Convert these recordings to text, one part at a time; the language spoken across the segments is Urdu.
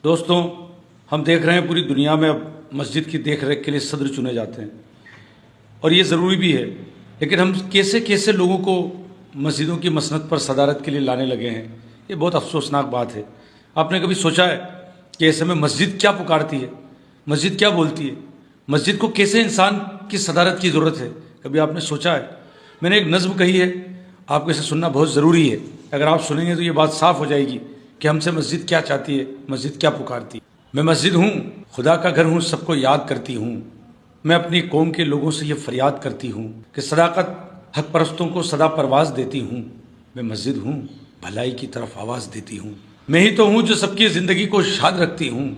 دوستوں، ہم دیکھ رہے ہیں پوری دنیا میں اب مسجد کی دیکھ ریکھ کے لیے صدر چنے جاتے ہیں، اور یہ ضروری بھی ہے، لیکن ہم کیسے کیسے لوگوں کو مسجدوں کی مسند پر صدارت کے لیے لانے لگے ہیں۔ یہ بہت افسوسناک بات ہے۔ آپ نے کبھی سوچا ہے کہ ایسے میں مسجد کیا پکارتی ہے، مسجد کیا بولتی ہے، مسجد کو کیسے انسان کی صدارت کی ضرورت ہے؟ کبھی آپ نے سوچا ہے؟ میں نے ایک نظم کہی ہے، آپ کو اسے سننا بہت ضروری ہے۔ اگر آپ سنیں گے تو یہ بات صاف ہو جائے گی کہ ہم سے مسجد کیا چاہتی ہے، مسجد کیا پکارتی ہے۔ میں مسجد ہوں، خدا کا گھر ہوں، سب کو یاد کرتی ہوں۔ میں اپنی قوم کے لوگوں سے یہ فریاد کرتی ہوں کہ صداقت حق پرستوں کو صدا پرواز دیتی ہوں۔ میں مسجد ہوں، بھلائی کی طرف آواز دیتی ہوں۔ میں ہی تو ہوں جو سب کی زندگی کو شاد رکھتی ہوں۔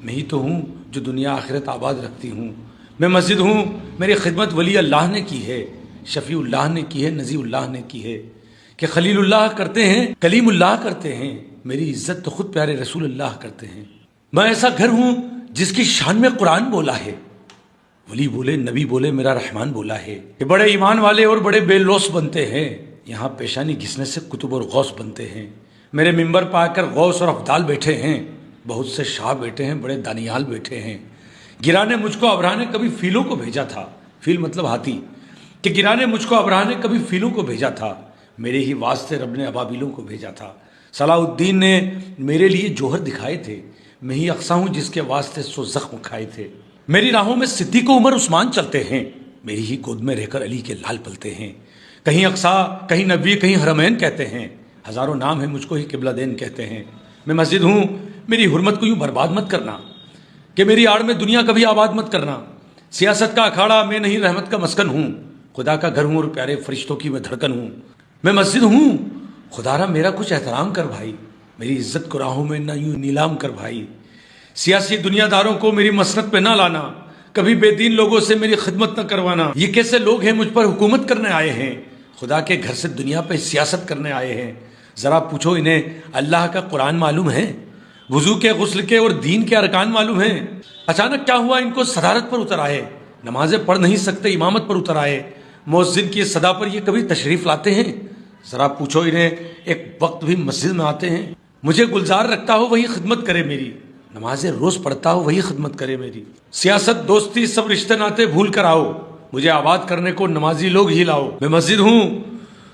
میں ہی تو ہوں جو دنیا آخرت آباد رکھتی ہوں۔ میں مسجد ہوں، میری خدمت ولی اللہ نے کی ہے، شفیع اللہ نے کی ہے، نذیر اللہ نے کی ہے، کہ خلیل اللہ کرتے ہیں، کلیم اللہ کرتے ہیں، میری عزت تو خود پیارے رسول اللہ کرتے ہیں۔ میں ایسا گھر ہوں جس کی شان میں قرآن بولا ہے، ولی بولے، نبی بولے، میرا رحمان بولا ہے، کہ بڑے ایمان والے اور بڑے بے لوث بنتے ہیں، یہاں پیشانی گھسنے سے کتب اور غوث بنتے ہیں۔ میرے ممبر پا کر غوث اور افضال بیٹھے ہیں، بہت سے شاہ بیٹھے ہیں، بڑے دانیال بیٹھے ہیں۔ گرانے مجھ کو ابراہ نے کبھی فیلوں کو بھیجا تھا، فیل مطلب ہاتھی، کہ گرانے مجھ کو ابراہ نے کبھی فیلوں کو بھیجا تھا، میرے ہی واسطے رب نے ابابیلوں کو بھیجا تھا۔ صلاح الدین نے میرے لیے جوہر دکھائے تھے، میں ہی اقصا ہوں جس کے واسطے سو زخم کھائے تھے۔ میری راہوں میں صدیق و عمر عثمان چلتے ہیں، میری ہی گود میں رہ کر علی کے لال پلتے ہیں۔ کہیں اقصا، کہیں نبی، کہیں حرمین کہتے ہیں، ہزاروں نام ہیں، مجھ کو ہی قبلہ دین کہتے ہیں۔ میں مسجد ہوں، میری حرمت کو یوں برباد مت کرنا، کہ میری آڑ میں دنیا کبھی آباد مت کرنا۔ سیاست کا اکھاڑا میں نہیں، رحمت کا مسکن ہوں، خدا کا گھر ہوں اور پیارے فرشتوں کی میں دھڑکن ہوں۔ میں مسجد ہوں، خدا را میرا کچھ احترام کر بھائی، میری عزت کو راہوں میں نہ یوں نیلام کر بھائی۔ سیاسی دنیا داروں کو میری مسند پہ نہ لانا، کبھی بے دین لوگوں سے میری خدمت نہ کروانا۔ یہ کیسے لوگ ہیں مجھ پر حکومت کرنے آئے ہیں، خدا کے گھر سے دنیا پہ سیاست کرنے آئے ہیں؟ ذرا پوچھو انہیں اللہ کا قرآن معلوم ہے، وضو کے، غسل کے اور دین کے ارکان معلوم ہیں؟ اچانک کیا ہوا ان کو صدارت پر اتر آئے؟ نمازیں پڑھ نہیں سکتے، امامت پر اتر آئے؟ مؤذن کی صدا پر یہ کبھی تشریف لاتے ہیں؟ ذرا پوچھو انہیں ایک وقت بھی مسجد میں آتے ہیں؟ مجھے گلزار رکھتا ہو وہی خدمت کرے میری، نمازیں روز پڑھتا ہو وہی خدمت کرے میری۔ سیاست، دوستی، سب رشتے ناتے بھول کر آؤ، مجھے آباد کرنے کو نمازی لوگ ہی لاؤ۔ میں مسجد ہوں،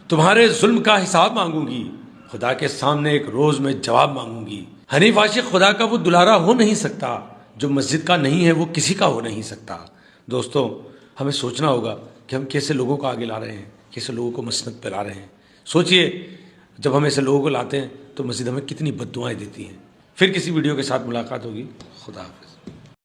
تمہارے ظلم کا حساب مانگوں گی، خدا کے سامنے ایک روز میں جواب مانگوں گی۔ حنیف عاشق خدا کا وہ دلارا ہو نہیں سکتا، جو مسجد کا نہیں ہے وہ کسی کا ہو نہیں سکتا۔ دوستوں، ہمیں سوچنا ہوگا کہ ہم کیسے لوگوں کو آگے لا رہے ہیں، کیسے لوگوں کو مسند پہ لا رہے ہیں۔ سوچئے، جب ہم ایسے لوگوں کو لاتے ہیں تو مسجد ہمیں کتنی بد دعائیں دیتی ہیں۔ پھر کسی ویڈیو کے ساتھ ملاقات ہوگی۔ خدا حافظ۔